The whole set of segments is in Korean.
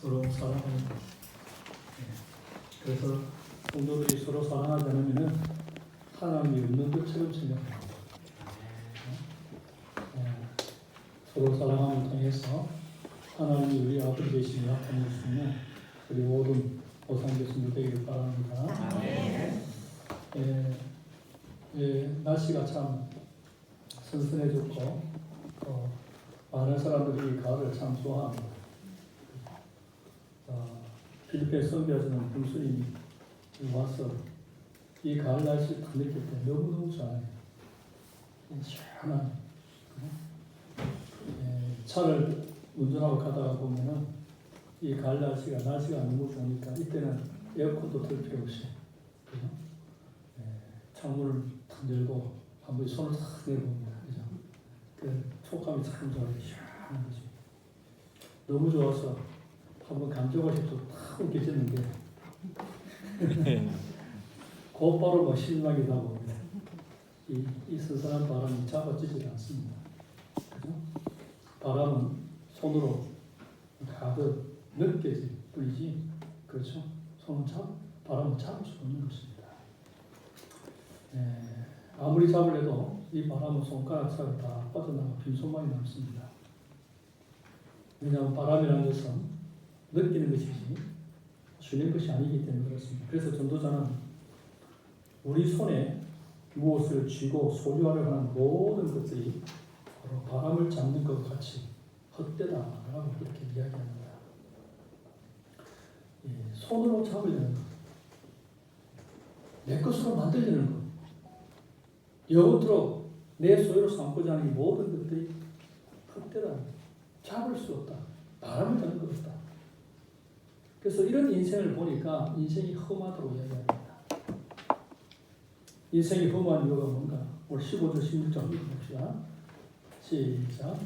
서로 사랑하는 것. 그래서 성도들이 서로 사랑하지 않으면 하나님이 없는 것처럼 생각합니다. 서로 사랑함을 통해서 하나님이 우리 아버지 되시며 나타낼 수 있는 우리 모든 보상교수님들 되기를 바랍니다. 날씨가 참 선선해졌고 많은 사람들이 가을을 참 좋아합니다. 필리핀에 선교하시는 분수님이 와서 이 가을 날씨를 딱 느낄 때 너무너무 좋아요. 시원한 차를 운전하고 가다가 보면은 이 가을 날씨가 너무 좋으니까 이때는 에어컨도 틀 필요 없이 창문을 탁 열고 한번 손을 탁 내려봅니다. 그죠? 그 촉감이 참 좋아요. 시원한 거지. 너무 좋아서 한번 감정을 해도 탁 웃겨졌는데 곧바로 뭐 실망이 나고 이 선선한 바람이 잡아지지 않습니다. 그죠? 바람은 손으로 가득 느껴질 뿐이지, 그렇죠? 바람은 잡을 수 없는 것입니다. 아무리 잡으려도 이 바람은 손가락 사이에 다 빠져나가 빈손만이 남습니다. 왜냐하면 바람이라는 것은 느끼는 것이지 주는 것이 아니기 때문에 그렇습니다. 그래서 전도자는 우리 손에 무엇을 쥐고 소유하려고 하는 모든 것들이 바로 바람을 잡는 것 같이 헛되다라고 그렇게 이야기합니다. 손으로 잡으려는 것, 내 것으로 만들려는 것, 영원토록 내 소유로 삼고자 하는 이 모든 것들이 헛되다, 잡을 수 없다, 바람을 잡는 것 같다. 그래서 이런 인생을 보니까 인생이 험하다고 이야기합니다. 인생이 험한 이유가 뭔가? 오늘 15절 16절 읽어봅시다. 시작.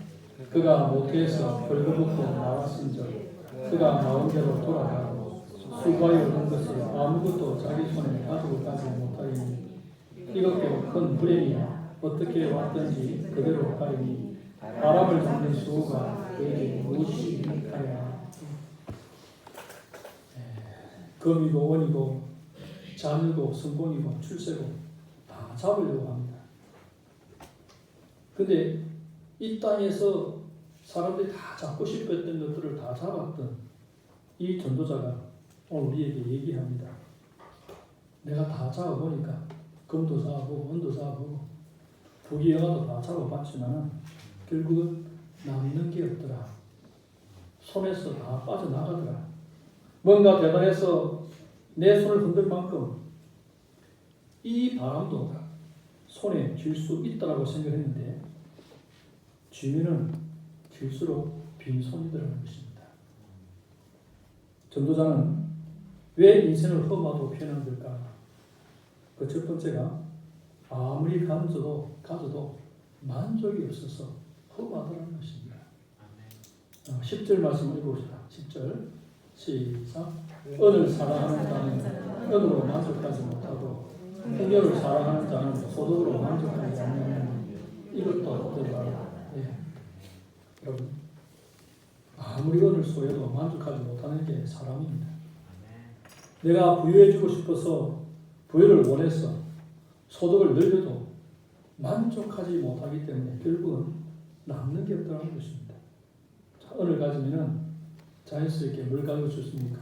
그가 모태에서 벌거벗고 나왔은즉 그가 나온 대로 돌아가고 수고하여 얻은 것을 아무것도 자기 손에 가지고 가지 못하리니 이것도 큰 불행이야. 어떻게 왔든지 그대로 가리니 바람을 잡는 수호가 그에게 무엇이 있느냐. 금이고 원이고 자녀고 성공이고 출세고 다 잡으려고 합니다. 근데 이 땅에서 사람들이 다 잡고 싶었던 것들을 다 잡았던 이 전도자가 오늘 우리에게 얘기합니다. 내가 다 잡아보니까 금도 잡아보고 원도 잡아보고 부귀영화도 다 잡아봤지만 결국은 남는 게 없더라. 손에서 다 빠져나가더라. 뭔가 대단해서 내 손을 흔들 만큼 이 바람도 손에 쥘 수 있다라고 생각했는데 쥐면은 쥘수록 빈손이더라는 것입니다. 전도자는 왜 인생을 험하다고 표현한 걸까? 그 첫 번째가 아무리 가져도 만족이 없어서 험하다는 것입니다. 10절 말씀 읽어봅시다. 10절 시작. 은을 사랑하는 자는 은으로 만족하지 못하고 풍요를 사랑하는 자는 소득으로 만족하지 않는 이것도 들어라. 여러분, 아무리 은을 소유해도 만족하지 못하는 게 사람입니다. 내가 부유해지고 싶어서 부유를 원해서 소득을 늘려도 만족하지 못하기 때문에 결국은 남는 게 없다는 것입니다. 은을 가지면은 자연스럽게 뭘 가지고 싶습니까?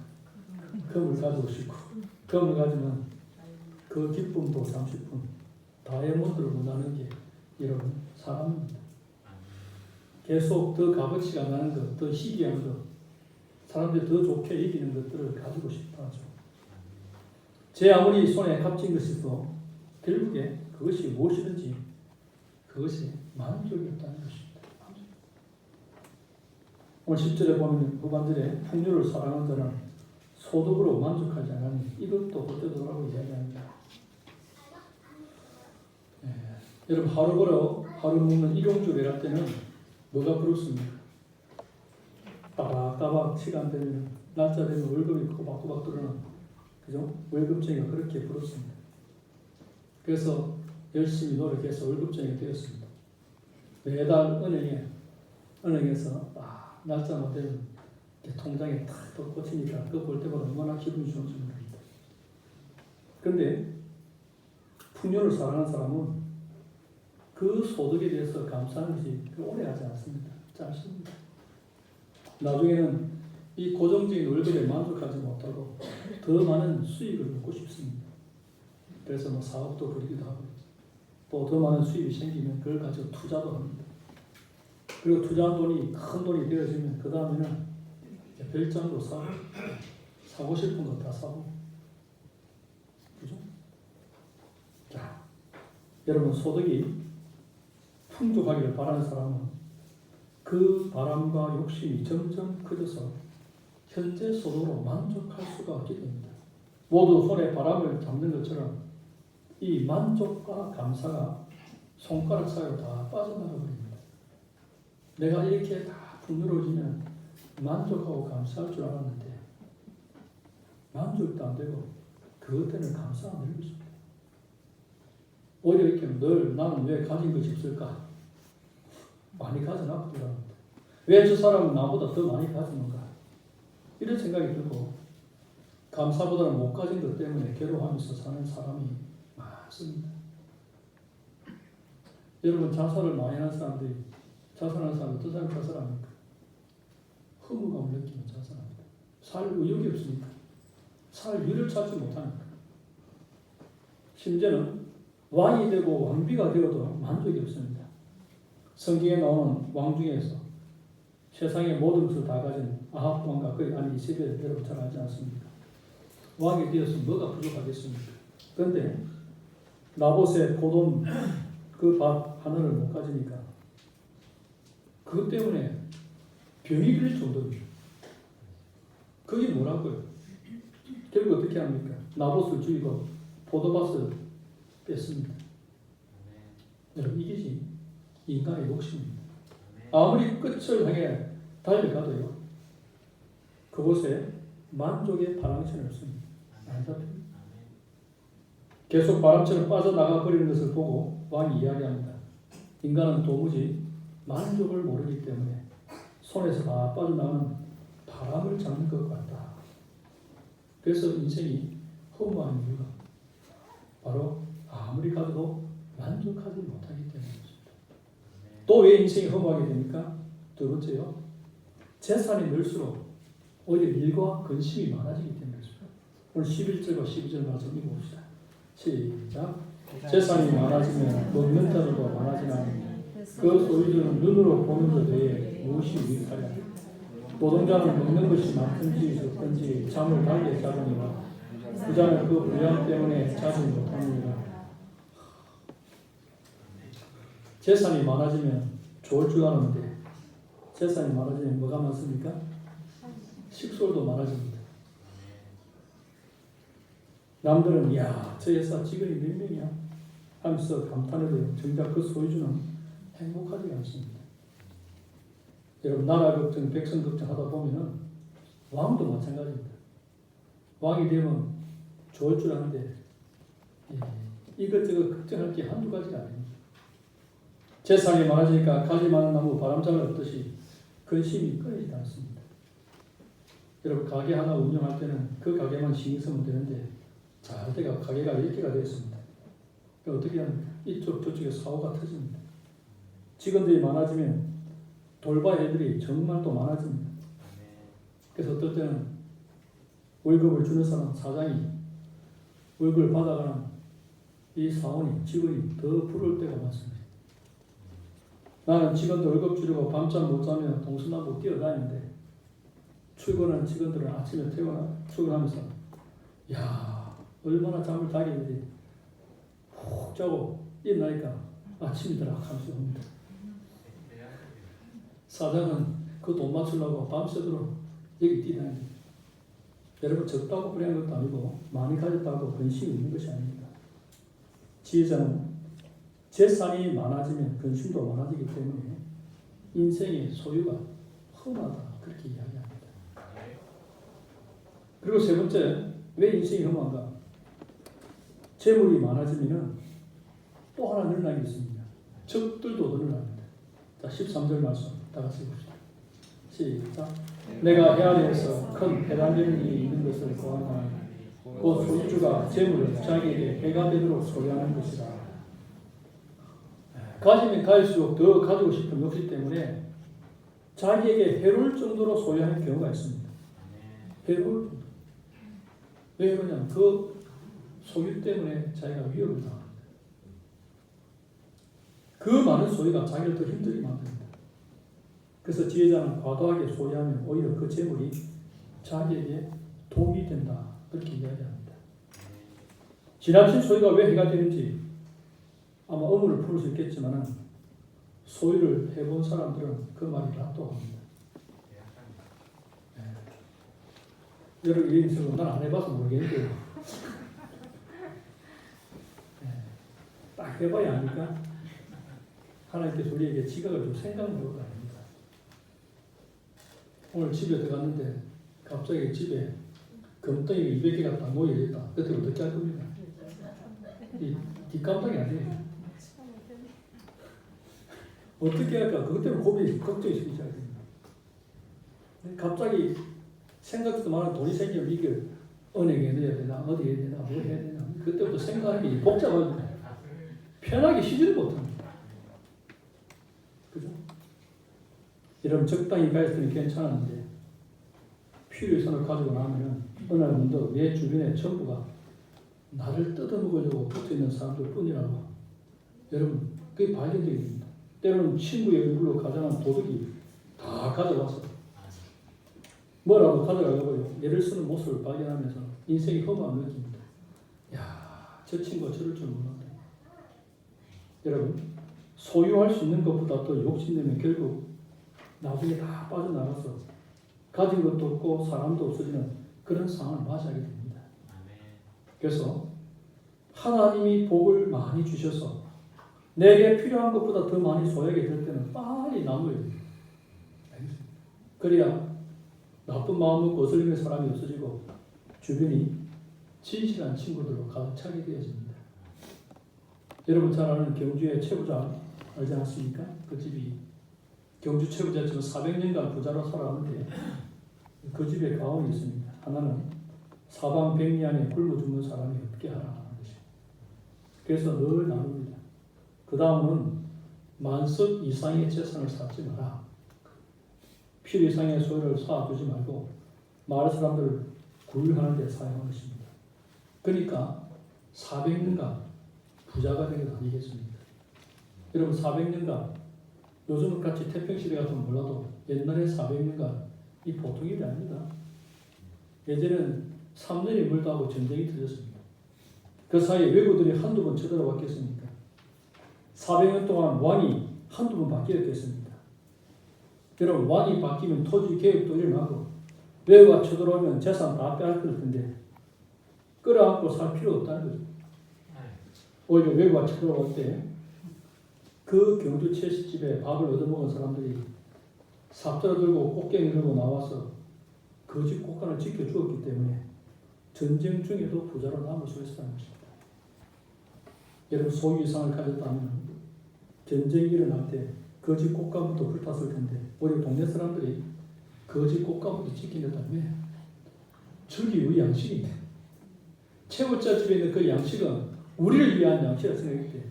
금을 가지고 싶고, 금을 가지면 그 기쁨도 잠시뿐 다이아몬드를 원하는 게 여러분 사람입니다. 계속 더 값어치가 나는 것, 더 희귀한 것, 사람들이 더 좋게 이기는 것들을 가지고 싶어 하죠. 제 아무리 손에 값진 것이 있어 결국에 그것이 무엇이든지 그것이 만족이 없다는 것입니다. 오늘 10절에 보면 후반절에 풍요를 사랑하는 자는 소득으로 만족하지 않으니 이것도 헛되도라고 이야기합니다. 여러분 하루 벌어 하루 먹는 일용주를 일할 때는 뭐가 부럽습니까? 따박따박 시간 되면 날짜 되면 월급이 꼬박꼬박 들어오는 그죠? 월급쟁이가 그렇게 부럽습니다. 그래서 열심히 노력해서 월급쟁이가 되었습니다. 매달 은행에서 날짜만 되면 통장에 탁 꽂히니까 그거 볼 때마다 얼마나 기분이 좋은지 모릅니다. 그런데 풍요를 사랑하는 사람은 그 소득에 대해서 감사하는 것이 오래 하지 않습니다. 짧습니다. 나중에는 이 고정적인 월급에 만족하지 못하고 더 많은 수익을 얻고 싶습니다. 그래서 뭐 사업도 벌이기도 하고 또 더 많은 수입이 생기면 그걸 가지고 투자도 합니다. 그리고 투자한 돈이 큰 돈이 되어지면 그 다음에는 별장도 사고 싶은 거 다 사고, 그죠? 자, 여러분 소득이 풍족하기를 바라는 사람은 그 바람과 욕심이 점점 커져서 현재 소득으로 만족할 수가 없게 됩니다. 모두 손에 바람을 잡는 것처럼 이 만족과 감사가 손가락 사이로 다 빠져나가 버립니다. 내가 이렇게 다 풍요로워지면 만족하고 감사할 줄 알았는데 만족도 안 되고 그것 때문에 감사 안 되는 것입니다. 오히려 이렇게 늘 나는 왜 가진 것이 없을까? 많이 가져놨고 그럽니다. 왜 저 사람은 나보다 더 많이 가지는가? 이런 생각이 들고 감사보다는 못 가진 것 때문에 괴로워하면서 사는 사람이 많습니다. 여러분 자살을 많이 하는 사람들이 자살하는 사람은 어떤 사람이 자살합니까? 허무감을 느끼면 자살합니다. 살 의욕이 없으니까. 살 일을 찾지 못하니까. 심지어는 왕이 되고 왕비가 되어도 만족이 없습니다. 성경에 나오는 왕 중에서 세상의 모든 것을 다 가진 아합 왕과 그의 아내 이세벨, 여러분 잘 알지 않습니까? 왕이 되어서 뭐가 부족하겠습니까? 그런데 나봇의 포도원 그 밥 하나를 못 가지니까 그것 때문에 병이 걸릴 정도입니다. 그게 뭐라고요? 결국 어떻게 합니까? 나봇을 죽이고 포도밭을 뺐습니다. 여러분 이것이 인간의 욕심입니다. 아무리 끝을 향해 달려가도요 그곳에 만족의 바람처럼 없습니다. 안 잡힙니다. 계속 바람처럼 빠져나가 버리는 것을 보고 왕이 이야기합니다. 인간은 도무지 만족을 모르기 때문에 손에서 다 빠져나가는 바람을 잡는 것 같다. 그래서 인생이 허무한 이유가 바로 아무리 가도 만족하지 못하기 때문입니다. 또 왜 인생이 허무하게 됩니까? 두 번째요. 재산이 늘수록 오히려 일과 근심이 많아지기 때문입니다. 오늘 11절과 12절 말씀 읽어봅시다. 시작. 재산이 많아지면 먹는 자들도 많아지나니 그 소유주는 눈으로 보는 것 외에 무엇이 유익하랴. 노동자는 먹는 것이 많든지 적든지 잠을 달게 자느니라. 부자는 그 부양 때문에 자지 못하느니라. 재산이 많아지면 좋을 줄 알았는데 재산이 많아지면 뭐가 많습니까? 식솔도 많아집니다. 남들은 야, 저 회사 직원이 몇 명이야? 하면서 감탄해도 정작 그 소유주는 행복하지 않습니다. 여러분 나라 걱정, 백성 걱정 하다 보면은 왕도 마찬가지입니다. 왕이 되면 좋을 줄 아는데 이것저것 걱정할 게 한두 가지가 아닙니다. 재산이 많아지니까 가지 많은 나무 바람장을 얻듯이 근심이 끊이지 않습니다. 여러분 가게 하나 운영할 때는 그 가게만 신경 쓰면 되는데 잘 돼가 가게가 10개가 되었습니다. 어떻게 하면 이쪽 저쪽에 사고가 터집니다. 직원들이 많아지면 돌발 애들이 정말 또 많아집니다. 그래서 어떨 때는 월급을 주는 사람 사장이 월급을 받아가는 이 사원이 직원이 더 부러울 때가 많습니다. 나는 직원들 월급 주려고 밤잠 못 자며 동서남북 뛰어다니는데 출근하는 직원들은 아침에 출근하면서 야 얼마나 잠을 자겠는지 푹 자고 일어나니까 아침이더라 하면서 옵니다. 사장은 그 돈 맞추려고 밤새도록 여기 뛰다닙니다. 여러분 적다고 불행한 것도 아니고 많이 가졌다고 근심이 있는 것이 아닙니다. 지혜자는 재산이 많아지면 근심도 많아지기 때문에 인생의 소유가 험하다 그렇게 이야기합니다. 그리고 세 번째, 왜 인생이 험한가? 재물이 많아지면 또 하나 늘어나게 있습니다. 적들도 늘어납니다. 자, 13절 말씀 다 같이 봅시다. 시작. 내가 해 아래에서 큰 배달되는 일이 있는 것을 고하나 곧 소유주가 재물을 자기에게 해가 되도록 소유하는 것이다. 가지면 가질수록 더 가지고 싶은 욕심 때문에 자기에게 해로울 정도로 소유하는 경우가 있습니다. 해로울 정도. 왜 그러냐면 그 소유 때문에 자기가 위협을 당합니다. 그 많은 소유가 자기를 더 힘들게 만듭니다. 그래서 지혜자는 과도하게 소유하면 오히려 그 재물이 자기에게 독이 된다. 그렇게 이야기합니다. 지나친 소유가 왜 해가 되는지 아마 의문을 풀 수 있겠지만 소유를 해본 사람들은 그 말이 맞다고 합니다. 여러분 이 인생은 난 안 해봐서 모르겠는데요. 딱 해봐야 아니까 하나님께서 우리에게 지각을 좀 생각해보고 합니다. 오늘 집에 들어갔는데 갑자기 집에 금덩이 200개가 딱 모여있다. 그때 어떻게 할 겁니까? 이 뒷감당이 안 돼요. 어떻게 할까? 그것 때문에 고민이 걱정이 생기기 시작합니다. 갑자기 생각도 많은 돈이 생기면 이게 은행에 넣어야 되나, 어디에 해야 되나, 뭐 해야 되나. 그때부터 생각하는 게 복잡합니다. 편하게 쉬지를 못합니다. 그죠? 여러분 적당히 가질 때는 괜찮은데 필요해서는 가지고 나면 어느 날 문득 내 주변에 전부가 나를 뜯어먹으려고 붙어있는 사람들 뿐이라고 여러분 그게 발견되게 됩니다. 때로는 친구의 얼굴로 가장한 도둑이 다 가져와서 뭐라도 가져가려고 애를 쓰는 모습을 발견하면서 인생이 허무함을 느낍니다. 야, 저 친구가 저럴 줄 몰랐네. 여러분 소유할 수 있는 것보다 더 욕심내면 결국 나중에 다 빠져나가서 가진 것도 없고 사람도 없어지는 그런 상황을 맞이하게 됩니다. 그래서 하나님이 복을 많이 주셔서 내게 필요한 것보다 더 많이 소유하게 될 때는 빨리 나눠야 됩니다. 그래야 나쁜 마음을 거슬리는 사람이 없어지고 주변이 진실한 친구들로 가득 차게 되어집니다. 여러분 잘 아는 경주의 최부자 알지 않습니까? 그 집이 경주 최부자 지금 400년간 부자로 살아왔는데 그 집에 가언이 있습니다. 하나는 사방백리안에 굶어 죽는 사람이 없게 하라는 것입니다. 그래서 늘 나눕니다. 그 다음은 만석 이상의 재산을 쌓지 마라. 필 이상의 소유를 쌓아두지 말고 마을 사람들을 구휼하는 데 사용하는 것입니다. 그러니까 400년간 부자가 된 게 아니겠습니까? 여러분 400년간 요즘 같이 태평시대 같은 건 몰라도 옛날에 400년간 이 보통 일이 아닙니다. 예전에는 3년이 멀다 하고 전쟁이 터졌습니다. 그 사이에 왜구들이 한두 번 쳐들어왔겠습니까? 400년 동안 왕이 한두 번 바뀌었겠습니다. 여러분 왕이 바뀌면 토지 개혁도 일어나고 외구가 쳐들어오면 재산 다 빼앗길 텐데 끌어안고 살 필요 없다는 거죠. 오히려 외구가 쳐들어올 때 그 경주 채식집에 밥을 얻어먹은 사람들이 삽자루 들고 꽃갱이 들고 나와서 그 집 곳간을 지켜주었기 때문에 전쟁 중에도 부자로 남을 수 있었다는 것입니다. 여러분 소유 이상을 가졌다면 전쟁이 일어날 때 그 집 곳간부터 불탔을 텐데 오히려 동네 사람들이 그 집 곳간부터 지키겠다면 저기 우리 양식인데 최고자 집에 있는 그 양식은 우리를 위한 양식이라 생각했기 때문에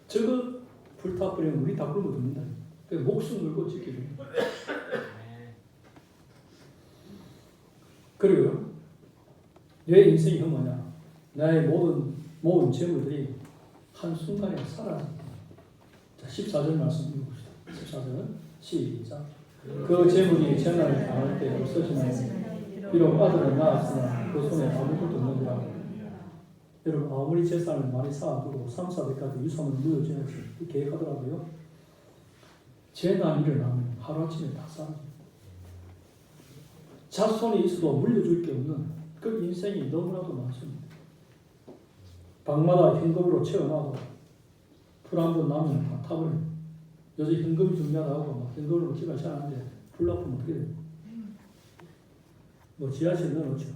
저거 불타버리면 우리 다 굶어 죽는다. 그러니까 목숨 걸고 지켜줍니다. 그리고 내 인생이 뭐냐? 나의 모든 재물들이 한순간에 사라집니다. 자, 14절 말씀 읽어봅시다. 14절은 시작. 그 재물이 재난을 당할 때 없어지나요? 비록 아들은 낳았으나 그 손에 아무것도 없느니라. 여러분 아무리 재산을 많이 쌓아두고 3, 400까지 유산을 물려줘야지 계획하더라고요. 재난이 일어나면 하루아침에 다 사라집니다. 자손이 있어도 물려줄 게 없는 그 인생이 너무나도 많습니다. 방마다 현금으로 채워놔도 불 한 번 나면 다 타버려요. 요즘 현금이 중요하다고 막 현금으로 집을 사는데 불 나쁘면 어떻게 돼요? 뭐 지하철 넣어놓죠.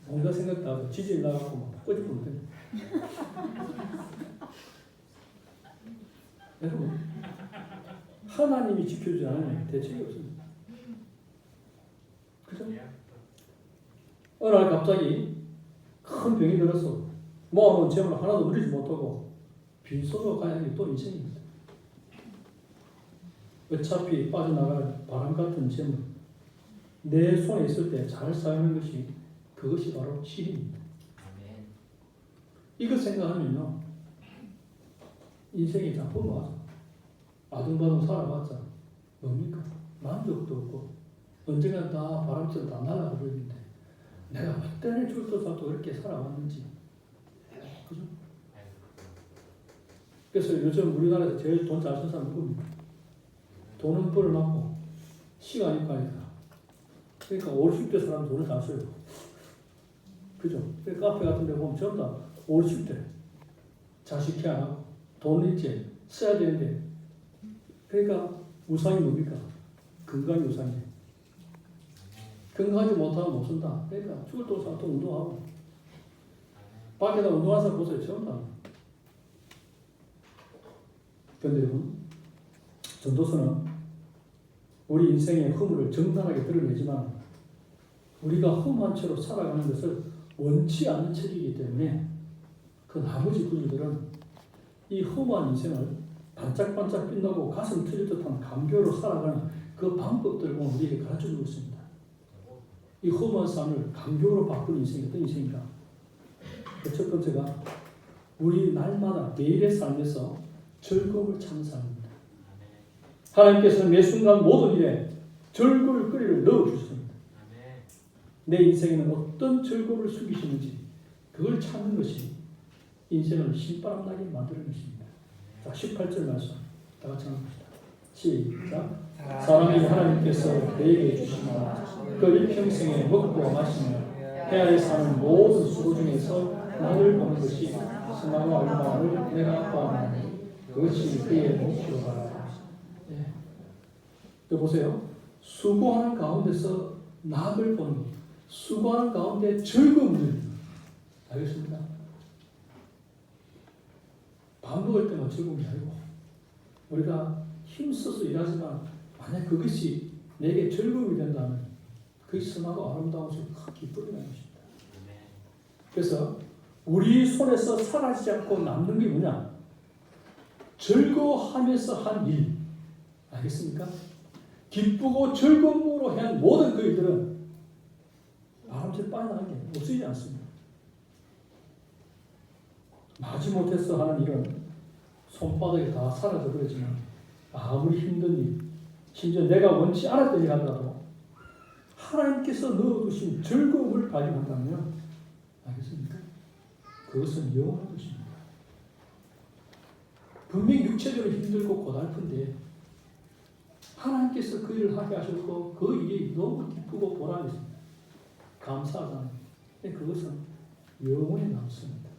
뭔가 생각도 하고 지질 나가고 막 꺼집으면 돼요. 여러분 하나님이 지켜주지 않으면 대책이 없습니다. 그죠? 어느 날 갑자기 큰 병이 들어서 모아놓은 재물 하나도 누리지 못하고 빈손으로 가야 하는 게 또 인생입니다. 어차피 빠져나갈 바람 같은 재물 내 손에 있을 때 잘 사용하는 것이 그것이 바로 실입니다. 이거 생각하면요 인생이 다 허무하죠. 아둥바둥 살아봤자 뭡니까? 만족도 없고 언젠가 다 바람처럼 다 날아가 버리는데 내가 어떤 줄도 잡고 그렇게 살아왔는지 그죠? 그래서 요즘 우리나라에서 제일 돈 잘 쓰는 사람 누굽니까? 돈은 벌어놨고 시간이 빠르다. 그러니까 50대 사람 돈을 잘 써요. 그죠? 그러니까 카페 같은 데 보면 전부 다 50대 자식 케어하고 돈 이제 써야 되는데 그러니까 우상이 뭡니까? 건강이 우상이에요. 건강하지 못하면 못 쓴다. 그러니까 죽을 돈 사람 또 운동하고 밖에다 운동하는 사람 보세요. 전부 다. 그런데 여러분 전도서는 우리 인생의 허물을 정당하게 드러내지만 우리가 허무한 채로 살아가는 것을 원치 않는 책이기 때문에 그 나머지 구절들은 이 허무한 인생을 반짝반짝 빛나고 가슴 터질 듯한 감격으로 살아가는 그 방법들을 우리에게 가르쳐주고 있습니다. 이 허무한 삶을 감격으로 바꾸는 인생이 어떤 인생인가? 그 첫 번째가 우리 날마다 매일의 삶에서 즐거움을 찾는 삶입니다. 하나님께서는 매 순간 모든 일에 즐거울 거리를 넣어주셨습니다. 내 인생에는 어떤 즐거움을 숨기시는지 그걸 찾는 것이 인생을 신바람나게 만드는 것입니다. 자, 18절 말씀 다 같이 합시다. 시작. 사람이 하나님께서 내게 주시나 그 일평생에 먹고 마시며 해아에 사는 모든 수고 중에서 나를 보는 것이 승하고 얼마를 내가 보아하니 그것이 그의 목표가. 보세요. 수고하는 가운데서 낙을 보는 것, 수고하는 가운데 즐거움을 누리는 것. 알겠습니다? 밥 먹을 때만 즐거움이 아니고 우리가 힘써서 일하지만 만약 그것이 내게 즐거움이 된다면 그것이 선하고 아름다운 큰 기쁨이 나는 것입니다. 그래서 우리 손에서 사라지지 않고 남는 게 뭐냐? 즐거워하면서 한 일. 알겠습니까? 기쁘고 즐거움으로 한 모든 그 일들은 바람처럼 빠져나가는 게 없어지지 않습니다. 마지못해서 하는 일은 손바닥에 다 사라져 버리지만 아무리 힘든 일, 심지어 내가 원치 않았던 일 하더라도 하나님께서 넣어두신 즐거움을 발견한다면 알겠습니까? 그것은 영원한 것입니다. 분명히 육체적으로 힘들고 고달픈데 하나님께서 그 일을 하게 하셨고 그 일이 너무 기쁘고 보람이 있습니다. 감사하잖아요. 그것은 영원히 남습니다.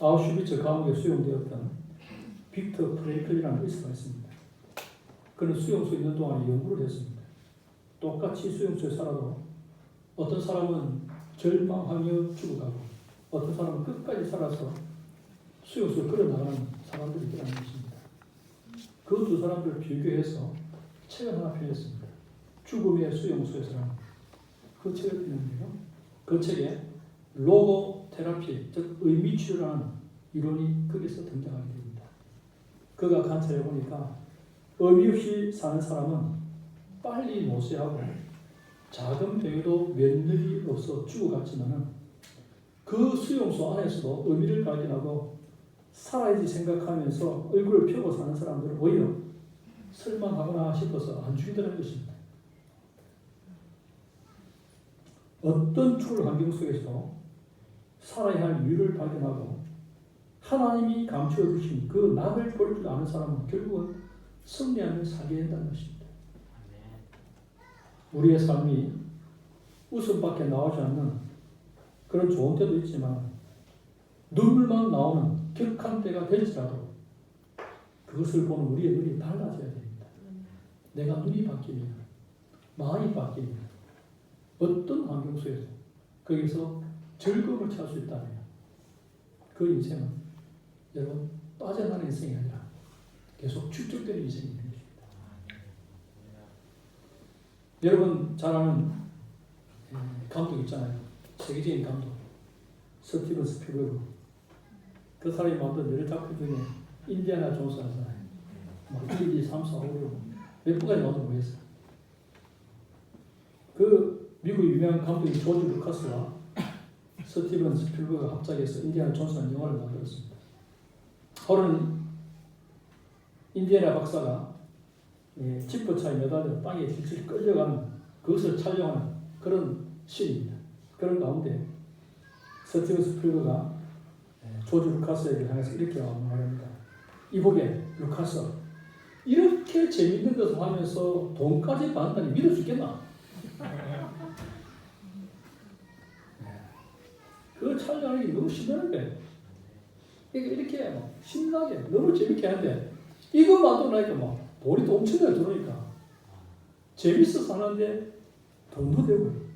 아우슈비츠 감옥에 수용되었던 빅터 프랭클이라는 의사가 있습니다. 그는 수용소에 있는 동안에 연구를 했습니다. 똑같이 수용소에 살아도 어떤 사람은 절망하며 죽어가고 어떤 사람은 끝까지 살아서 수용소에 걸어나가는 사람들이 있다는 것입니다. 그 두 사람들을 비교해서 책을 하나 펴냈습니다. 죽음의 수용소에서라는 그 책을 펴냈는데요. 그 책에 로고 테라피, 즉 의미 치료라는 이론이 거기서 등장하게 됩니다. 그가 관찰해 보니까 의미 없이 사는 사람은 빨리 노쇠하고 작은 병에도 면역이 없어 죽어갔지만은 그 수용소 안에서도 의미를 발견하고 살아야지 생각하면서 얼굴을 펴고 사는 사람들은 오히려 설망하거나 싶어서 안 죽이더라는 것입니다. 어떤 추울 환경 속에서 살아야 할 이유를 발견하고 하나님이 감추어 주신 그 낙을 볼 줄 아는 사람은 결국은 승리하며 살게 된다는 것입니다. 우리의 삶이 웃음밖에 나오지 않는 그런 좋은 때도 있지만 눈물만 나오는 격한 때가 될지라도 그것을 보는 우리의 눈이 달라져야 됩니다. 내가 눈이 바뀌면, 마음이 바뀌면 어떤 환경 속에서 거기서 즐거움을 찾을 수 있다면 그 인생은 여러분 빠져나가는 인생이 아니라 계속 축적되는 인생이 되는 것입니다. 여러분 잘 아는 감독 있잖아요. 세계적인 감독. 스티븐 스필버그. 그 사람이 만든 여러 작품 중에 인디아나 존스 하잖아요. 막 1, 2, 3, 4, 5, 6. 몇 번까지 나오는지 모르겠어요. 그 미국 유명한 감독인 조지 루카스와 스티븐 스필버그가 합작해서 인디아나 존스라는 영화를 만들었습니다. 하루는 인디아나 박사가 지프차에 매달려 땅에 질질 끌려가는 그것을 촬영하는 그런 씬입니다. 그런 가운데 스티븐 스필버그가 조지 루카스에게 향해서 이렇게 말합니다. 이보게 루카스, 이렇게 재밌는 것을 하면서 돈까지 받는다니 믿을 수 있겠나? 그 촬영하기 너무 신나는 거예요. 이렇게 막 신나게 너무 재밌게 하는데 이거 만들어나니까 막 돈이 또 엄청나게 들어오니까 재밌어서 하는데 돈도 되고.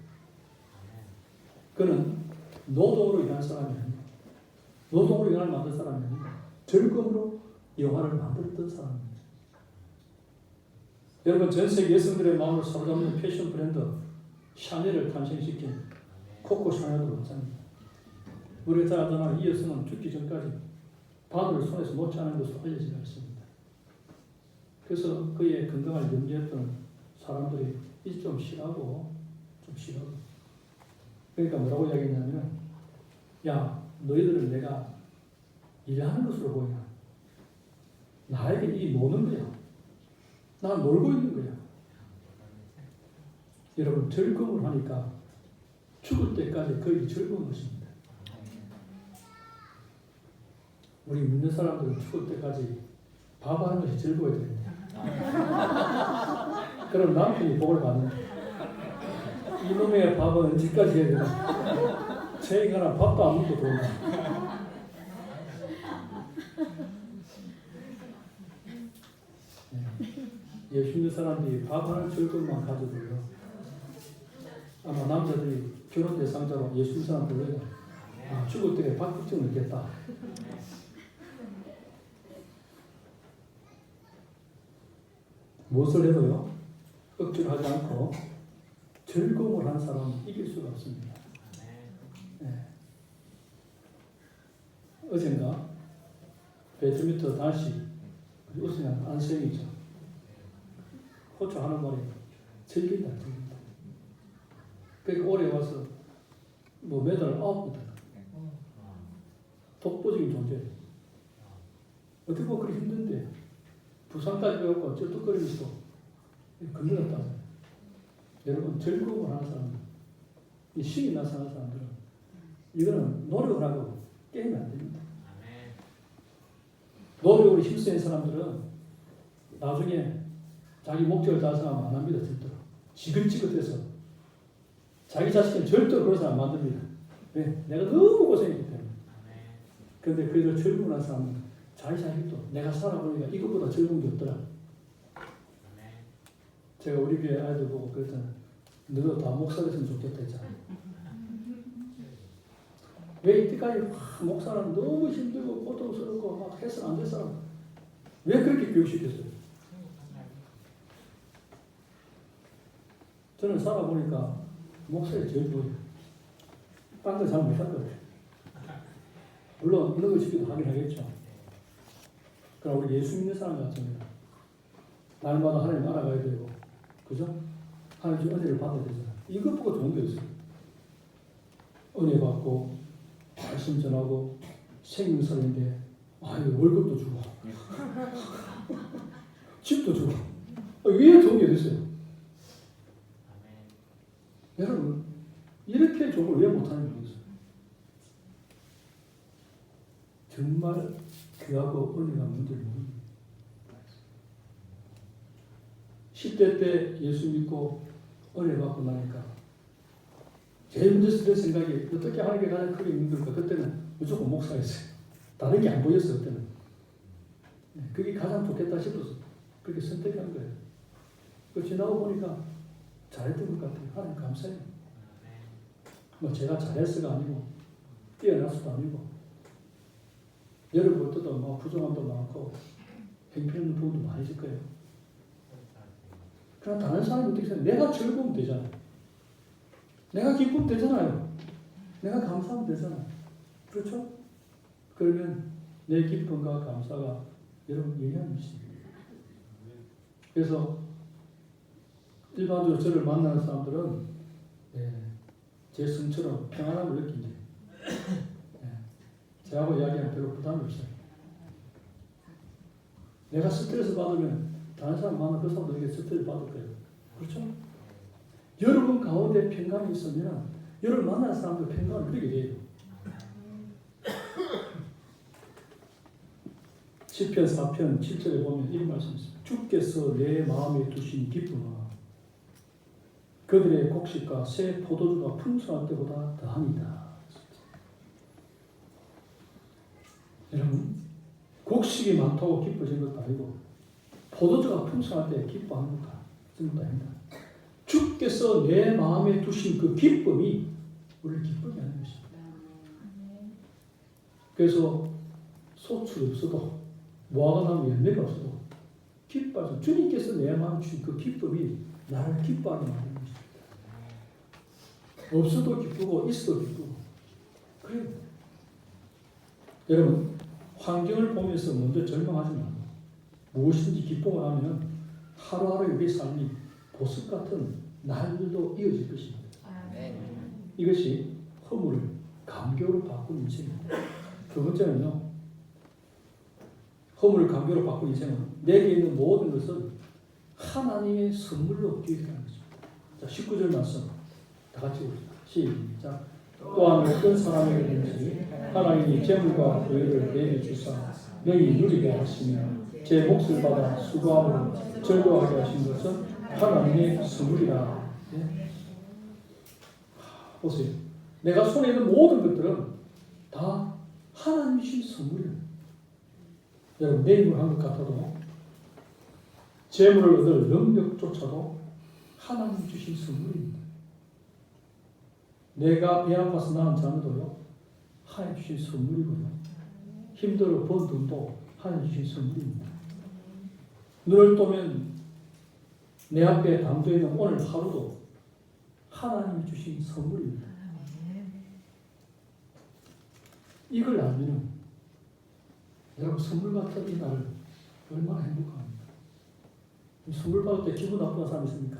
그는 노동으로 일하는 사람이 아니고 노동으로 영화를 만든 사람이 아니고 즐거움으로 영화를 만들었던 사람입니다. 여러분, 전 세계 여성들의 마음을 사로잡는 패션 브랜드 샤넬을 탄생시킨 코코 샤넬도 마찬가지입니다. 우리가 잘 알잖아요. 이 여성은 죽기 전까지 바늘을 손에서 놓지 않은 것으로 알려져 있습니다. 그래서 그의 건강을 염려했던 사람들이 이제 좀 쉬라고. 그러니까 뭐라고 이야기했냐면, 야, 너희들은 내가 일하는 것으로 보이나? 나에게 이게 노는 거야. 나 놀고 있는 거야. 여러분, 즐거움을 하니까 죽을 때까지 거의 즐거운 것입니다. 우리 믿는 사람들은 죽을 때까지 밥하는 것이 즐거워야 됩니다. 그럼 남편이 복을 받는 거예요. 이놈의 밥은 언제까지 해야 되나? 제 인간은 밥도 안 먹고 들어온다. 예수 믿는 사람들이 밥 하는 즐거움만 가져도요. 아마 남자들이 결혼 대상자로 예수 믿는 사람들은 죽을 때 박국증 느꼈다. 무엇을 해도요, 억지로 하지 않고 즐거움을 하는 사람은 이길 수가 없습니다. 네. 어젠가 배드민턴 다시 우승한 안세영이죠. 호주 하는 말이 즐긴다. 그러니까 올해 와서 뭐 메달을 9개 땄다. 독보적인 존재예요. 어떻게 보면 그렇게 힘든데 부산까지 가고 쩔뚝거리면서 건너갔다. 여러분, 즐거움을 하는 사람들, 이 신이 나서 하는 사람들은 이거는 노력을 하고 게임이 안 됩니다. 노력으로 힘쓰는 사람들은 나중에 자기 목적을 달성하면 안 합니다. 절대로. 지긋지긋해서 자기 자신은 절대로 그런 사람 안 만듭니다. 왜? 내가 너무 고생했기 때문에. 그런데 그래도 즐거운 사람은 자기 자신도 내가 살아보니까 이것보다 즐거운 게 없더라. 제가 우리 교회 아이들 보고 그랬잖아요. 너도 다 목사 됐으면 좋겠다 했잖아요. 왜 이때까지 목사는 너무 힘들고 고통스럽고 막 해서는 안 될 사람 왜 그렇게 교육시켰어요? 저는 살아보니까 목사가 제일 좋아요. 딴 거 잘 못할 거예요. 물론 이런 거 시키도 하긴 하겠죠. 그럼 우리 예수 믿는 사람 같습니다. 날마다 하나님 알아가야 되고, 그죠? 하나님 은혜를 받아야 되잖아요. 이것보다 좋은 게 있어요. 은혜 받고 말씀 전하고 생명사인데 월급도 주고 집도 주고 왜 좋은 게 됐어요? 여러분, 이렇게 좋은 걸 왜 못하는 게 있어요? 정말 귀하고 은혜가 뭔지 모릅니다. 10대 때 예수 믿고 은혜 받고 나니까 제일 먼저 들 생각이 어떻게 하는 게 가장 크게 힘들까? 그때는 무조건 목사였어요. 다른 게 안 보였어요. 그때는. 그게 가장 좋겠다 싶어서 그렇게 선택한 거예요. 그 지나고 보니까 잘했던 것 같아요. 하나님 감사해요. 뭐 제가 잘했어가 아니고 뛰어났어도 아니고 여러분 볼 때도 뭐 부정함도 많고 행편없는 부분도 많이 있을 거예요. 그러나 다른 사람이 어떻게 생각해? 내가 즐거우면 되잖아요. 내가 기쁘면 되잖아요. 내가 감사하면 되잖아요. 그렇죠? 그러면 내 기쁨과 감사가 여러분 영향을 미칩니다. 그래서 일반적으로 저를 만나는 사람들은 제 성처럼 평안함을 느낀대요. 저하고 이야기하면 별로 부담이 없어요. 내가 스트레스 받으면 다른 사람 만나면 그 사람도 스트레스 받을 거예요. 그렇죠? 여러분 가운데 평강이 있으면 여러분 만나는 사람도 평강을 누리게 돼요. 시편 4편 7절에 보면 이런 말씀이 있습니다. 주께서 내 마음에 두신 기쁨은 그들의 곡식과 새 포도주가 풍성할 때보다 더하니다. 여러분, 곡식이 많다고 기뻐지는 것도 아니고 포도주가 풍성할 때 기뻐하는 것도 아닙니다. 주께서 내 마음에 두신 그 기쁨이 우리를 기쁘게 하는 것입니다. 그래서 소출이 없어도 무화과나무 열매가 없어도 기뻐하죠. 주님께서 내 마음에 주신 그 기쁨이 나를 기뻐하게 만드는 것입니다. 없어도 기쁘고 있어도 기쁘고 그래요. 여러분 환경을 보면서 먼저 절망하지 말고 무엇인지 기쁨을 하면 하루하루 우리의 삶이 보석 같은 날들도 이어질 것입니다. 이것이 허물을 감격으로 바꾼 인생입니다. 두 번째는요. 허물을 감격으로 바꾼 인생은 내게 있는 모든 것을 하나님의 선물로 기억하는 것입니다. 자, 19절 말씀 다 같이 봅시다. 시작. 또한 어떤 사람에게든지 하나님이 재물과 부유를 내게 주사 너희 누리게 하시며 제 몫을 받아 수고함으로 즐거워하게 하신 것은 하나님의 선물이라. 네? 보세요. 내가 손에 있는 모든 것들은 다 하나님이 주신 선물이에요. 여러분 내 힘을 한 것 같아도 재물을 얻을 능력조차도 하나님이 주신 선물입니다. 내가 배 아파서 낳은 자녀도요 하나님 주신 선물이고요. 힘들어 번 돈도 하나님 주신 선물입니다. 눈을 뜨면 내 앞에 담겨 있는 오늘 하루도 하나님이 주신 선물입니다. 이걸 알면 여러분 선물 같은 이 날을 얼마나 행복합니까? 선물 받을 때 기분 나쁜 사람 있습니까?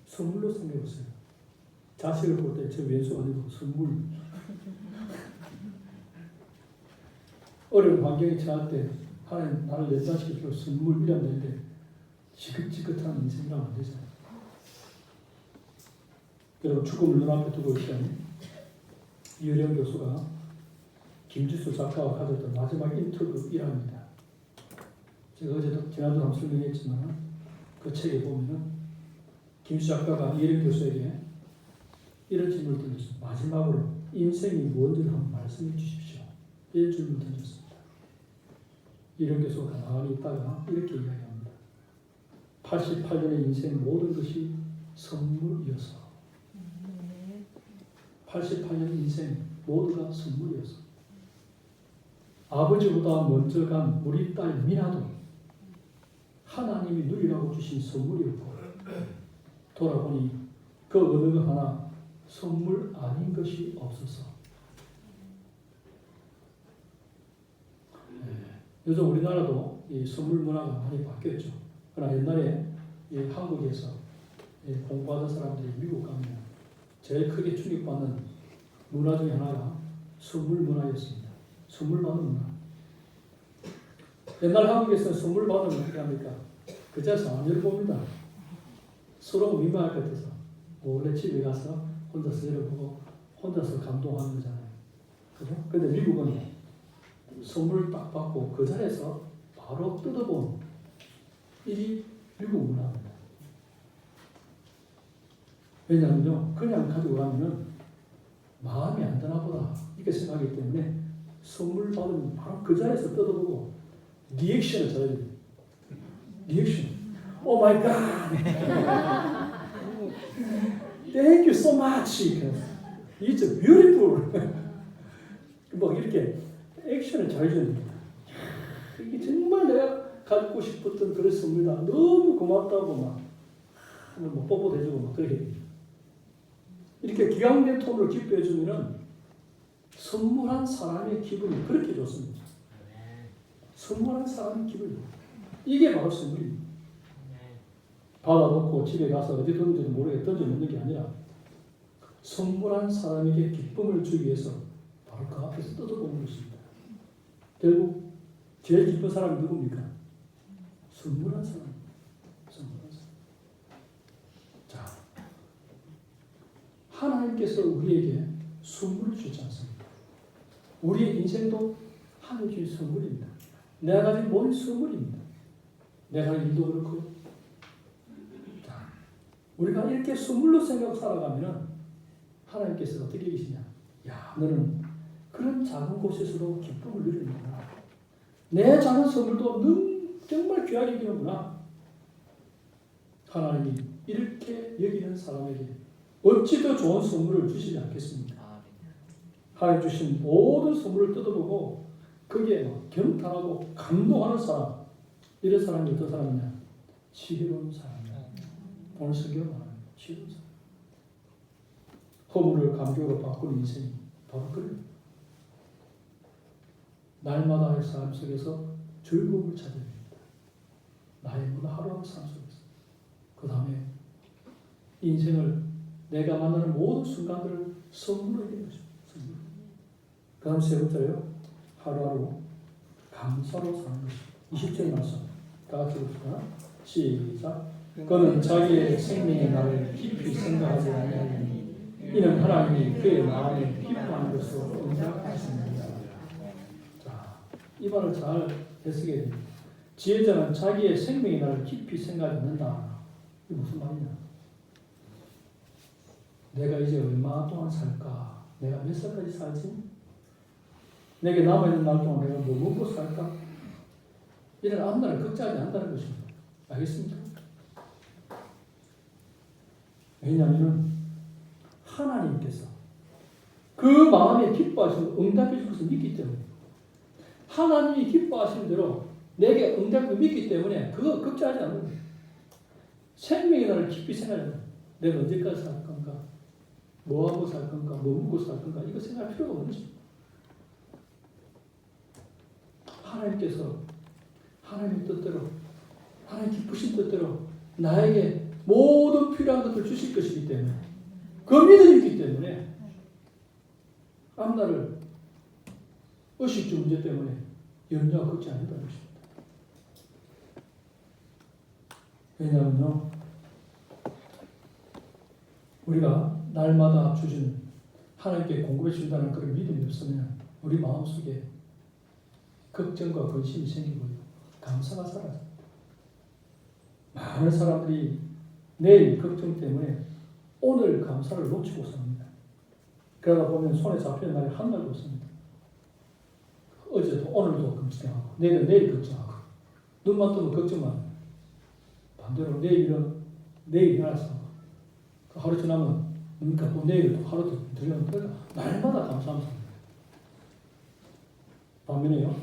선물로 생각해보세요. 자식을 볼 때 저 왼손 아니고 선물. 어려운 환경에 처할 때 하나님 나를 연장시켜서 선물 이라면 되는데 지긋지긋한 인생이라면 안 되잖아요. 여러분 죽음을 눈앞에 두고 있다니 이효령 교수가 김지수 작가와 가졌던 마지막 인터뷰 일화입니다. 제가 어제도 지난주 한번 설명했지만 그 책에 보면은 김지수 작가가 이효령 교수에게 이런 질문을 던졌습니다. 마지막으로 인생이 뭔지를 한번 말씀해 주십시오. 이런 질문을 던졌습니다. 이효령 교수가 가만히 있다가 이렇게 이야기합니다. 88년의 인생 모든 것이 선물이어서 88년 인생 모두가 선물이었어. 아버지보다 먼저 간 우리 딸 미나도 하나님이 누리라고 주신 선물이었고 돌아보니 그 어느 것 하나 선물 아닌 것이 없어서. 요즘 우리나라도 이 선물 문화가 많이 바뀌었죠. 그러나 옛날에 이 한국에서 공부하던 사람들이 미국 가면 제일 크게 충격받는 문화 중에 하나가 선물 문화였습니다. 선물 받는 문화. 옛날 한국에서는 선물 받으면 어떻게 합니까? 그 자리에서 안 열어봅니다. 서로 민망할 것 같아서 원래 집에 가서 혼자서 열어보고 혼자서 감동하는 거잖아요. 그죠? 근데 미국은 선물을 딱 받고 그 자리에서 바로 뜯어본 일이 미국 문화입니다. 왜냐하면요, 그냥 가지고 가면은 마음이 안 드나 보다 이렇게 생각하기 때문에 선물 받으면 바로 그 자리에서 뜯어보고 리액션을 잘해야 돼요. 리액션. 오 마이 갓. Thank you so much. It's beautiful. 뭐 이렇게 액션을 잘해줘야 됩니다. 이게 정말 내가 갖고 싶었던 그런 선물이다. 너무 고맙다. 고맙다고 막 뭐 뽀뽀 대주고 막 그렇게 이렇게 기강된 톤으로 기뻐해 주면은 선물한 사람의 기분이 그렇게 좋습니다. 선물한 사람의 기분이 이게 바로 선물입니다. 받아놓고 집에 가서 어디 던지도 모르게 던져놓는 게 아니라 선물한 사람에게 기쁨을 주기 위해서 바로 그 앞에서 뜯어보는 것입니다. 결국 제일 기쁜 사람이 누굽니까? 선물한 사람. 선물한 사람. 자, 하나님께서 우리에게 선물을 주지 않습니다. 우리의 인생도 하나님 주신 선물입니다. 내가 가진 모든 선물입니다. 내가 하는 일도 그렇고. 자, 우리가 이렇게 선물로 생각하고 살아가면 하나님께서 어떻게 계시냐? 야, 너는 그런 작은 곳에서도 기쁨을 누리는구나. 내 작은 선물도 넌 정말 귀하게 여기는구나. 하나님이 이렇게 여기는 사람에게 어찌 더 좋은 선물을 주시지 않겠습니까? 하나님 주신 모든 선물을 뜯어보고 거기에 경탄하고 감동하는 사람, 이런 사람이 어떤 사람이냐? 지혜로운 사람이야. 오늘 설교 말하는 지혜로운 사람. 허물을 감격으로 바꾸는 인생이 바로 그래요. 날마다의 삶 속에서 즐거움을 찾아야 됩니다. 나이보다 하루하루 삶 속에서. 그 다음에 인생을 내가 만나는 모든 순간들을 선물로 이기는 것입니다. 선물. 그 다음 세 번째요. 하루하루 감사로 사는 것입니다. 20절 말씀. 다 같이 봅시다. 시작. 그는 자기의 생명의 날을 깊이 생각하지 아니하니 이는 하나님이 그의 마음에 기뻐하는 것으로 응답하십니다. 자, 이 말을 잘 해석해야 됩니다. 지혜자는 자기의 생명의 날을 깊이 생각하지 않는다. 이게 무슨 말이냐? 내가 이제 얼마 동안 살까? 내가 몇 살까지 살지? 내게 남아있는 날 동안 내가 뭐 먹고 살까? 이런 앞날을 걱정하지 않는다는 것입니다. 알겠습니까? 왜냐하면 하나님께서 그 마음에 기뻐하시는 응답해 줄 것을 믿기 때문에 하나님이 기뻐하시는 대로 내게 응답을 믿기 때문에 그거 걱정하지 않는 거예요. 생명의 날을 깊이 생각하는 거예요. 내가 언제까지 살 건가? 뭐하고 살 건가? 뭐 먹고 살 건가? 이거 생각할 필요가 없는 것입니다. 하나님께서 하나님의 뜻대로 하나님 기쁘신 뜻대로 나에게 모든 필요한 것을 주실 것이기 때문에 그 믿음이 있기 때문에 앞날을 의식주 문제 때문에 염려와 걱정 안 한다는 것입니다. 왜냐하면요, 우리가 날마다 주신 하나님께 공급해 준다는 그런 믿음이 없으면 우리 마음속에 걱정과 근심이 생기고 감사가 사라집니다. 많은 사람들이 내일 걱정 때문에 오늘 감사를 놓치고 삽니다. 그러다 보면 손에 잡히는 날이 한 날도 없습니다. 어제도 오늘도 걱정하고 내일은 내일 걱정하고 눈만 뜨면 걱정만. 반대로 내일은 내일 알아서 하루 지나면 그러니까 또 내일 또 하루 더 들려면 날마다 감사합니다. 반면에요,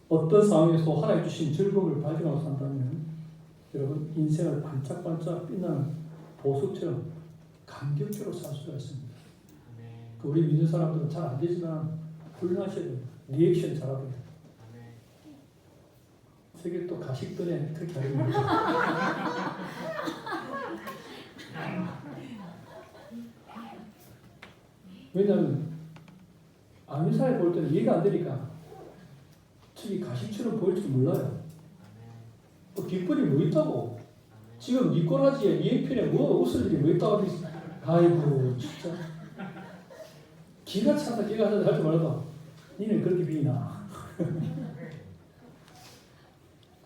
어떤 상황에서 하나님 주신 즐거움을 발견하고 산다면 여러분 인생을 반짝반짝 빛나는 보석처럼 감격적으로 살 수가 있습니다. 그 우리 믿는 사람들은 잘 안 되지만 훈련하셔야 돼요. 리액션 잘하고 돼요. 세계 또 가식들에 그렇게 하려고 왜냐하면 아는 사람이 볼 때는 이해가 안 되니까 저기 가식처럼 보일 줄 몰라요. 뒷불이 뭐 있다고? 지금 네 꼬라지에 네 편에 뭐 웃을 일이 뭐 있다고? 아이고 진짜 기가 차다 기가 차다 할 줄 몰라도 니는 그렇게 비나.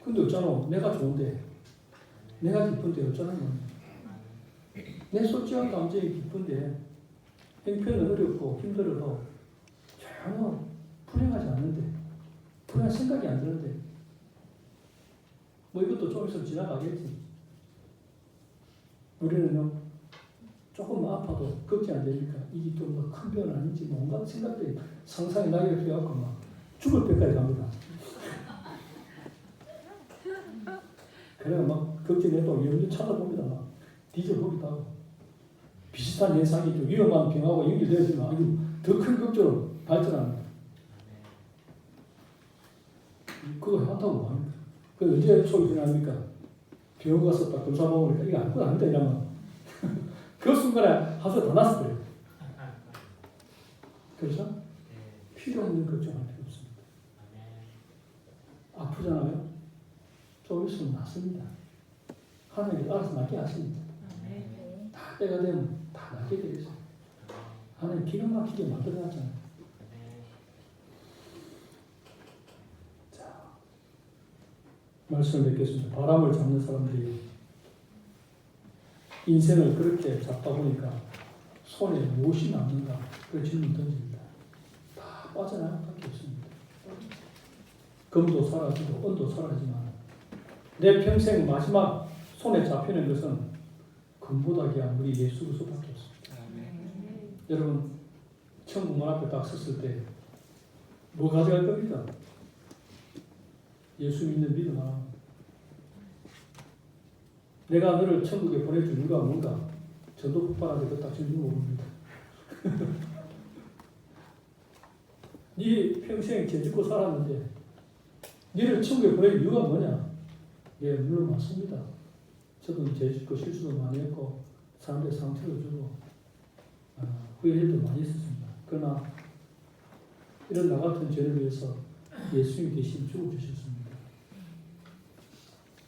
근데 어쩌노? 내가 좋은데 내가 기쁜데 어쩌노? 내 솔직한 감정이 기쁜데 형편은 어렵고 힘들어도 전혀 불행하지 않는데 불행한 생각이 안 드는데 뭐 이것도 좀 있으면 지나가겠지. 우리는요 조금 아파도 걱정 안 되니까 이게 또 뭐 큰 병은 아닌지 뭐 온갖 생각들이 상상이 나게 되어갖고 막 죽을 때까지 갑니다. 그래가 막 걱정해도 연륜 찾아봅니다. 막 뒤져보기도 하고 비슷한 현상이 좀 위험한 병하고 연결되어지면 아주 더 큰 걱정으로 발전합니다. 그거 한다고 합니다. 그 언제 소리 지납니까? 병원 가서 딱 검사 보니까 이거 아무것도 아니다 이러면 그 순간에 하루 다 났을 거예요. 그래서 필요 없는 걱정할 필요 없습니다. 아프잖아요. 좀 있으면 낫습니다. 하나님이 알아서 낫게 하십니다. 다 때가 되면 다 낫게 되겠어요. 하나님 기가 막히게 만들어놨잖아요. 자, 말씀을 맺겠습니다. 바람을 잡는 사람들이 인생을 그렇게 잡다 보니까 손에 무엇이 남는가? 그 질문 던집니다. 다 빠져나갈 수밖에 없습니다. 금도 사라지고 은도 사라지만 내 평생 마지막 손에 잡히는 것은 금보다 귀한 우리 예수 그리스도밖에 없습니다. 여러분 천국 문 앞에 딱 섰을 때 뭐 가져갈 겁니까? 예수 믿는 믿음 하나. 내가 너를 천국에 보내줄 이유가 뭔가? 저도 폭발하게 딱 질문 모릅니다. 네 평생 죄짓고 살았는데 너를 천국에 보낼 이유가 뭐냐? 예, 물론 맞습니다. 저도 죄짓고 실수도 많이 했고 사람들 상처를 주고 후회할 일도 많이 있었습니다. 그러나 이런 나 같은 죄를 위해서 예수님이 대신 죽어주셨습니다.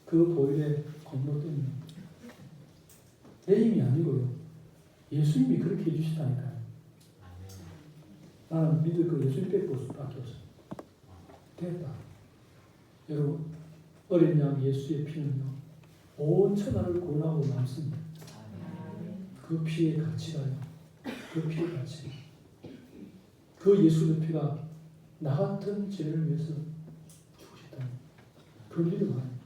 그 보혈의 공로 때문에 내 힘이 아니고요. 예수님이 그렇게 해주시다니까요. 나는 믿을 그 예수님 밖에 없어. 됐다. 여러분 어린 양 예수의 피는요 온 천하를 구원하고 남습니다. 그 피의 가치가요. 그 피의 가치. 그 예수의 피가 나 같은 죄를 위해서 죽으셨다니. 그 믿음 아니에요.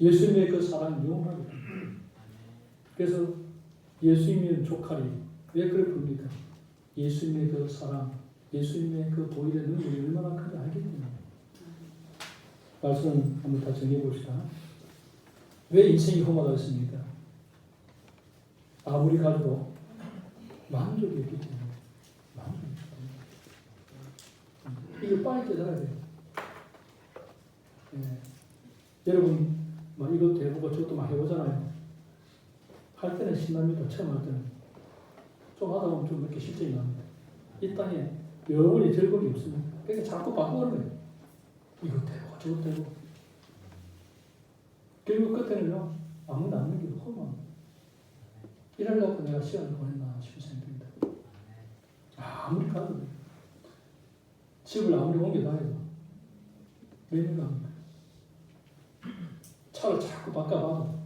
예수님의 그 사랑이 영원하거든요. 그래서 예수님의 조카리 왜 그걸 부릅니까? 예수님의 그 사랑, 예수님의 그 보혈의 능력이 얼마나 큰지 알기 때문에. 말씀 한번 다 정해봅시다. 왜 인생이 험하다 했습니까? 아무리 가져도 만족이 없기 때문에. 만족이 없기 때문에. 이거 빨리 깨달아야 돼요. 예. 여러분, 이것도 해보고 저것도 막 해보잖아요. 할 때는 신납니다. 처음 할 때는. 좀 하다 보면 좀 이렇게 실증이 납니다. 이 땅에 영원히 즐거움이 없습니다. 그러니까 자꾸 바꾸는 거예요. 이것도 해보고 저것도 해보고. 결국 끝에는요, 아무도 안 넘기고 험한. 이러려고 내가 시간을 보냈나 싶은 생각이 듭니다. 아무리 가도 집을 아무리 옮겨 다녀도 몇 년 갑니까? 차를 자꾸 바꿔봐도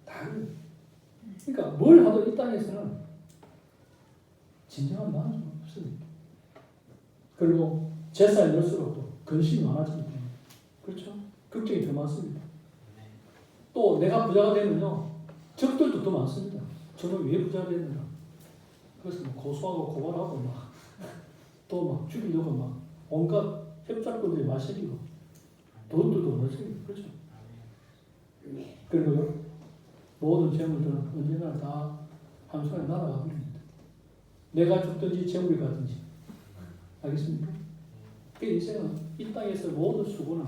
다르요. 그러니까 뭘 하도 이 땅에서는 진정한 만족은 없습니다. 그리고 재산이 늘수록 또 근심이 많아지기 때문에 그렇죠? 걱정이 더 많습니다. 또 내가 부자가 되면요 적들도 더 많습니다. 저는 왜 부자가 됐는가? 그래서 뭐 고소하고 고발하고 막 또 막 죽이려고 막 온갖 협작꾼들이 마시기고 돈도 넣으시고 그렇죠? 그리고요 모든 재물들은 언젠가 다 한순간에 날아가 버립니다. 내가 죽든지 재물이 가든지 알겠습니까? 그 인생은 이 땅에서 모든 수고는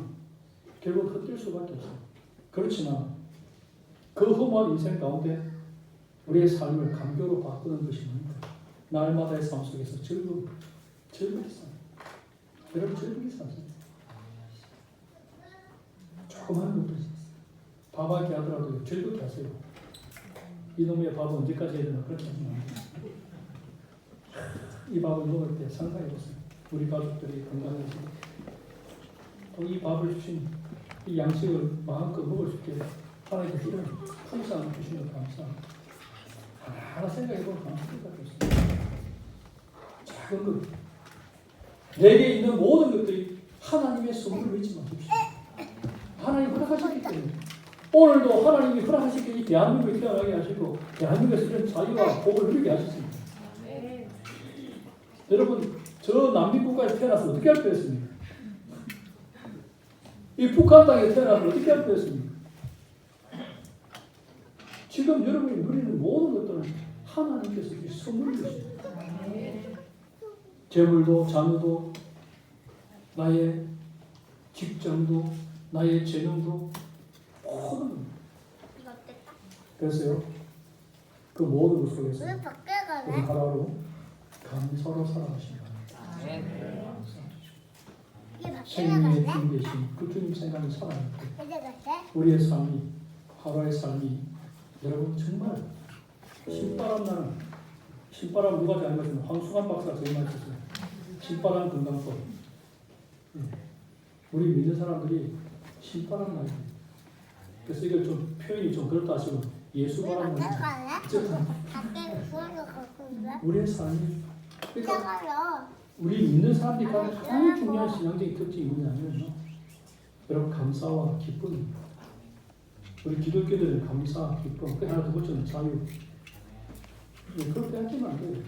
결국 헛될 수밖에 없어요. 그렇지만 그 험한 인생 가운데 우리의 삶을 감교로 바꾸는 것이 뭡니까? 날마다의 삶 속에서 즐겁게 사는. 여러분 즐겁게 사세요. 조금 하는 것도 있어요. 밥하기 하더라도 즐겁게 하세요. 이놈의 밥은 언제까지 해야 되나 그렇게 하지 마세요. 이 밥을 먹을 때 상상해보세요. 우리 가족들이 건강해서 또 이 밥을 주신 이 양식을 마음껏 먹을 수 있게 하나님께서 이런 풍성을 주신 것 감사합니다. 하나 생각해보면 감사할 수밖에 없습니다. 작은 것, 내게 있는 모든 것들이 하나님의 선물을 잊지 마십시오. 하나님 허락하셨기 때문에 오늘도 하나님이 허락하셨기 때문에 대한민국에 태어나게 하시고 대한민국에서 이런 자유와 복을 누리게 하셨습니다. 여러분 저 남미국가에 태어나서 어떻게 할 뻔했습니까? 이 북한 땅에 태어나서 어떻게 할 뻔했습니까? 지금 여러분이 누리는 모든 것들은 하나님께서 주신 선물인 것입니다. 재물도, 자녀도, 나의 직장도, 나의 재능도 모든. 그래서요, 그 모든 것 속에서 우리 하루하루 감사로 살아가시기 바랍니다. 생명의 주인 되신 그 주님 생각이 살아갈 때 우리의 삶이, 하루의 삶이 여러분 정말 신바람 나는, 신바람 누가 잘 말했으면 황수관 박사가 제일 많이 썼어요. 신바람 건강법. 우리 믿는 사람들이 신바람 나요. 그래서 이걸 좀 표현이 좀 그렇다 하시면 예수바람 나요. 우리의 삶이, 그러니까 우리 믿는 사람들이 가장 중요한 신앙적인 특징이 뭐냐면요, 여러분 감사와 기쁨입니다. 우리 기독교들은 감사, 기쁨, 그 하나 두 번째는 자유. 그렇게 하시면 안 돼요.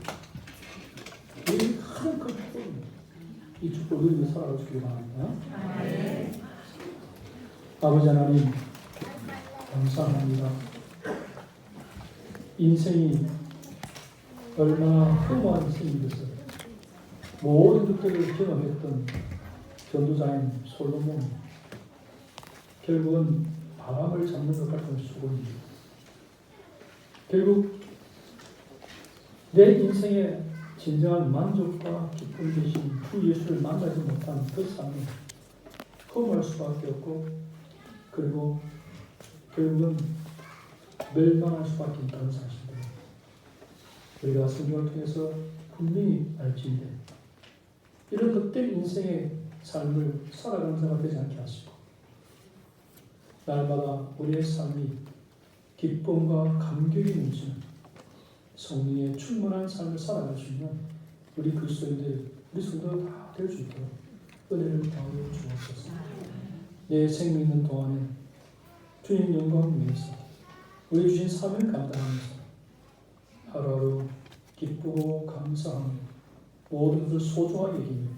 우리 가장 큰 축복입니다. 이 축복 누리며 살아가시기 바랍니다. 아버지 하나님 감사합니다. 인생이 얼마나 험한 인생이겠어요. 모든 것들을 경험했던 전도자인 솔로몬, 결국은 바람을 잡는 것 같은 수고입니다. 결국 내 인생의 진정한 만족과 기쁨 되신 주 예수를 만나지 못한 그 삶을 험할 수밖에 없고, 그리고 결국은 멸망할 수밖에 없다는 사실을 우리가 성경을 통해서 분명히 알지인데, 이런 것들 인생의 삶을 살아가는 자가 되지 않게 하시고, 날마다 우리의 삶이 기쁨과 감격이 넘치는 성령의 충만한 삶을 살아갈 수 있는 우리 그리스도인들, 우리 성도가 다 될 수 있도록 은혜를 더하여 주옵소서. 내 생명 있는 동안에 주님 영광을 위해서 우리 주신 사명 감당하면서 하루하루 기쁘고 감사하며 모든 것을 소중하게 여기며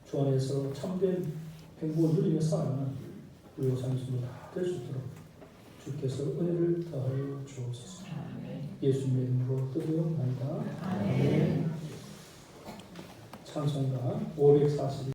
주 안에서 참된 행복을 누리며 살아가는 우리 오산수도 다 될 수 있도록 주께서 은혜를 더하여 주옵소서. 예수님의 이름으로 기도하옵나이다. 아멘. 찬송가 542